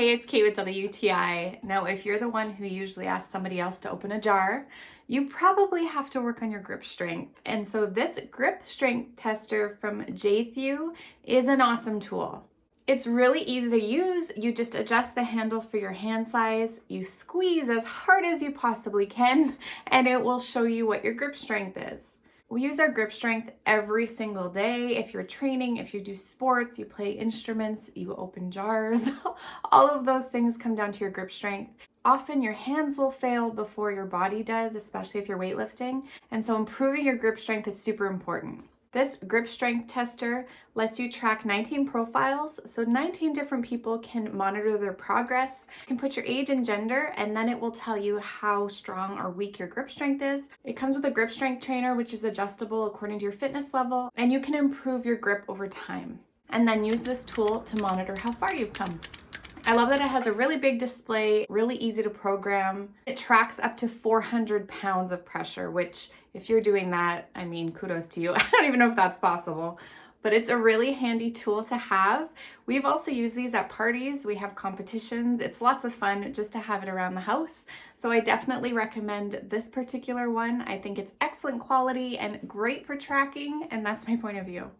Hey, it's Kate with WTI. Now, if you're the one who usually asks somebody else to open a jar, you probably have to work on your grip strength. And so this grip strength tester from JTHEW is an awesome tool. It's really easy to use. You just adjust the handle for your hand size, you squeeze as hard as you possibly can, and it will show you what your grip strength is. We use our grip strength every single day. If you're training, if you do sports, you play instruments, you open jars, all of those things come down to your grip strength. Often your hands will fail before your body does, especially if you're weightlifting. And so improving your grip strength is super important. This grip strength tester lets you track 19 profiles, so 19 different people can monitor their progress. You can put your age and gender, and then it will tell you how strong or weak your grip strength is. It comes with a grip strength trainer, which is adjustable according to your fitness level, and you can improve your grip over time. And then use this tool to monitor how far you've come. I love that it has a really big display, really easy to program. It tracks up to 400 pounds of pressure, which if you're doing that, I mean, kudos to you. I don't even know if that's possible, but it's a really handy tool to have. We've also used these at parties. We have competitions. It's lots of fun just to have it around the house. So I definitely recommend this particular one. I think it's excellent quality and great for tracking, and that's my point of view.